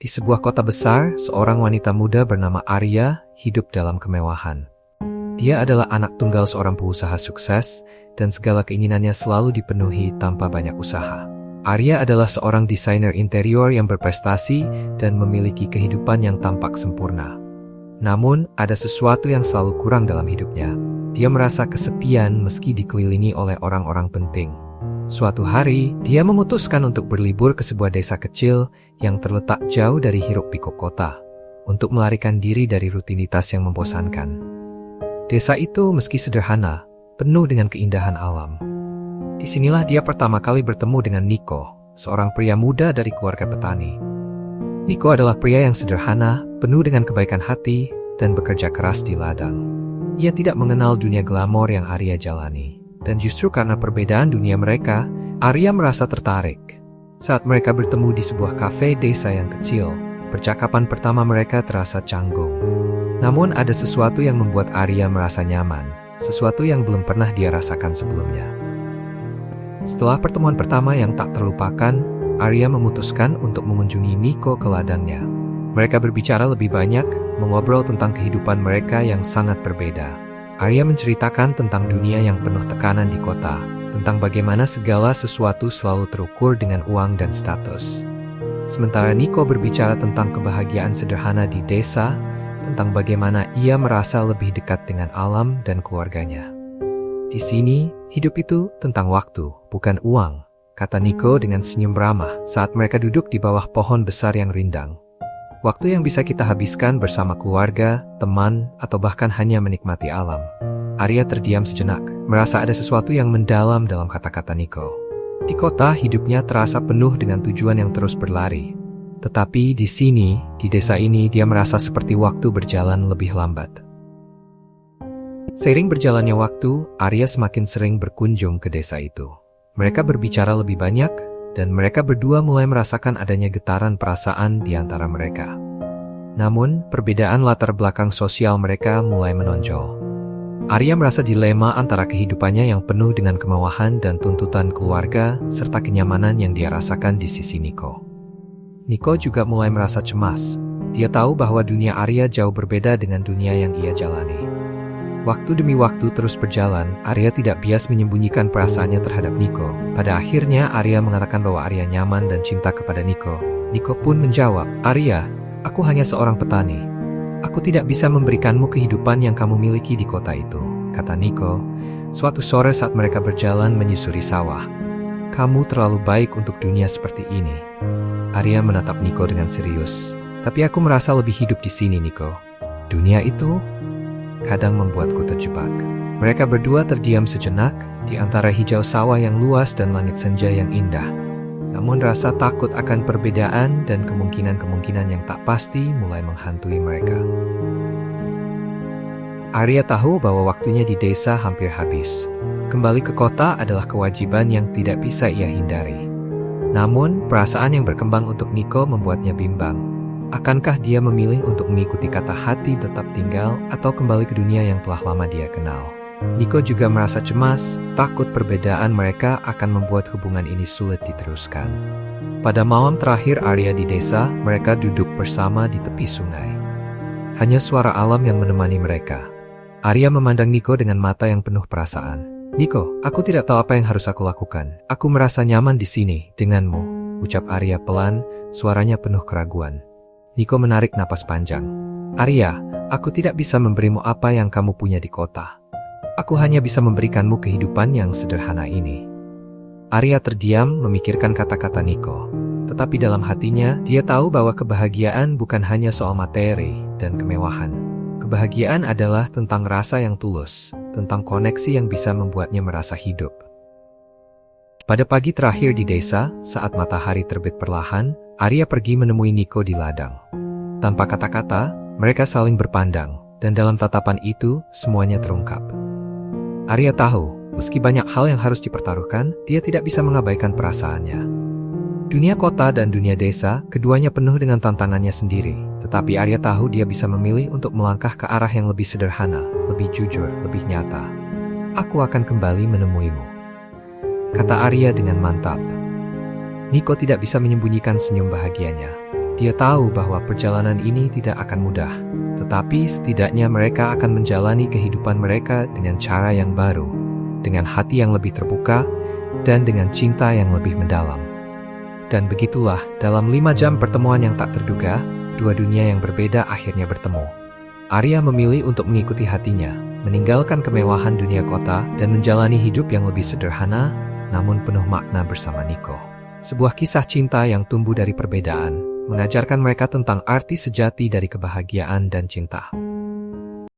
Di sebuah kota besar, seorang wanita muda bernama Arya hidup dalam kemewahan. Dia adalah anak tunggal seorang pengusaha sukses, dan segala keinginannya selalu dipenuhi tanpa banyak usaha. Arya adalah seorang desainer interior yang berprestasi dan memiliki kehidupan yang tampak sempurna. Namun, ada sesuatu yang selalu kurang dalam hidupnya. Dia merasa kesepian meski dikelilingi oleh orang-orang penting. Suatu hari, dia memutuskan untuk berlibur ke sebuah desa kecil yang terletak jauh dari hiruk-pikuk kota, untuk melarikan diri dari rutinitas yang membosankan. Desa itu meski sederhana, penuh dengan keindahan alam. Disinilah dia pertama kali bertemu dengan Niko, seorang pria muda dari keluarga petani. Niko adalah pria yang sederhana, penuh dengan kebaikan hati, dan bekerja keras di ladang. Ia tidak mengenal dunia glamor yang Arya jalani. Dan justru karena perbedaan dunia mereka, Arya merasa tertarik. Saat mereka bertemu di sebuah kafe desa yang kecil, percakapan pertama mereka terasa canggung. Namun ada sesuatu yang membuat Arya merasa nyaman, sesuatu yang belum pernah dia rasakan sebelumnya. Setelah pertemuan pertama yang tak terlupakan, Arya memutuskan untuk mengunjungi Niko ke ladangnya. Mereka berbicara lebih banyak, mengobrol tentang kehidupan mereka yang sangat berbeda. Arya menceritakan tentang dunia yang penuh tekanan di kota, tentang bagaimana segala sesuatu selalu terukur dengan uang dan status. Sementara Niko berbicara tentang kebahagiaan sederhana di desa, tentang bagaimana ia merasa lebih dekat dengan alam dan keluarganya. Di sini, hidup itu tentang waktu, bukan uang, kata Niko dengan senyum ramah saat mereka duduk di bawah pohon besar yang rindang. Waktu yang bisa kita habiskan bersama keluarga, teman, atau bahkan hanya menikmati alam. Arya terdiam sejenak, merasa ada sesuatu yang mendalam dalam kata-kata Niko. Di kota, hidupnya terasa penuh dengan tujuan yang terus berlari. Tetapi di sini, di desa ini, dia merasa seperti waktu berjalan lebih lambat. Seiring berjalannya waktu, Arya semakin sering berkunjung ke desa itu. Mereka berbicara lebih banyak, dan mereka berdua mulai merasakan adanya getaran perasaan di antara mereka. Namun, perbedaan latar belakang sosial mereka mulai menonjol. Arya merasa dilema antara kehidupannya yang penuh dengan kemewahan dan tuntutan keluarga, serta kenyamanan yang dia rasakan di sisi Niko. Niko juga mulai merasa cemas. Dia tahu bahwa dunia Arya jauh berbeda dengan dunia yang ia jalani. Waktu demi waktu terus berjalan, Arya tidak bias menyembunyikan perasaannya terhadap Niko. Pada akhirnya, Arya mengatakan bahwa Arya nyaman dan cinta kepada Niko. Niko pun menjawab, "Arya, aku hanya seorang petani. Aku tidak bisa memberikanmu kehidupan yang kamu miliki di kota itu," kata Niko. Suatu sore saat mereka berjalan menyusuri sawah. "Kamu terlalu baik untuk dunia seperti ini." Arya menatap Niko dengan serius. "Tapi aku merasa lebih hidup di sini, Niko. Dunia itu kadang membuatku terjebak." Mereka berdua terdiam sejenak di antara hijau sawah yang luas dan langit senja yang indah. Namun rasa takut akan perbedaan dan kemungkinan-kemungkinan yang tak pasti mulai menghantui mereka. Arya tahu bahwa waktunya di desa hampir habis. Kembali ke kota adalah kewajiban yang tidak bisa ia hindari. Namun, perasaan yang berkembang untuk Niko membuatnya bimbang. Akankah dia memilih untuk mengikuti kata hati tetap tinggal atau kembali ke dunia yang telah lama dia kenal? Niko juga merasa cemas, takut perbedaan mereka akan membuat hubungan ini sulit diteruskan. Pada malam terakhir Arya di desa, mereka duduk bersama di tepi sungai. Hanya suara alam yang menemani mereka. Arya memandang Niko dengan mata yang penuh perasaan. "Niko, aku tidak tahu apa yang harus aku lakukan. Aku merasa nyaman di sini, denganmu," ucap Arya pelan, suaranya penuh keraguan. Niko menarik napas panjang. "Arya, aku tidak bisa memberimu apa yang kamu punya di kota. Aku hanya bisa memberikanmu kehidupan yang sederhana ini." Arya terdiam memikirkan kata-kata Niko. Tetapi dalam hatinya, dia tahu bahwa kebahagiaan bukan hanya soal materi dan kemewahan. Kebahagiaan adalah tentang rasa yang tulus, tentang koneksi yang bisa membuatnya merasa hidup. Pada pagi terakhir di desa, saat matahari terbit perlahan, Arya pergi menemui Niko di ladang. Tanpa kata-kata, mereka saling berpandang, dan dalam tatapan itu, semuanya terungkap. Arya tahu, meski banyak hal yang harus dipertaruhkan, dia tidak bisa mengabaikan perasaannya. Dunia kota dan dunia desa, keduanya penuh dengan tantangannya sendiri. Tetapi Arya tahu dia bisa memilih untuk melangkah ke arah yang lebih sederhana, lebih jujur, lebih nyata. "Aku akan kembali menemuimu," kata Arya dengan mantap. Niko tidak bisa menyembunyikan senyum bahagianya. Dia tahu bahwa perjalanan ini tidak akan mudah, tetapi setidaknya mereka akan menjalani kehidupan mereka dengan cara yang baru, dengan hati yang lebih terbuka, dan dengan cinta yang lebih mendalam. Dan begitulah, dalam 5 jam pertemuan yang tak terduga, dua dunia yang berbeda akhirnya bertemu. Arya memilih untuk mengikuti hatinya, meninggalkan kemewahan dunia kota dan menjalani hidup yang lebih sederhana, namun penuh makna bersama Niko. Sebuah kisah cinta yang tumbuh dari perbedaan, mengajarkan mereka tentang arti sejati dari kebahagiaan dan cinta.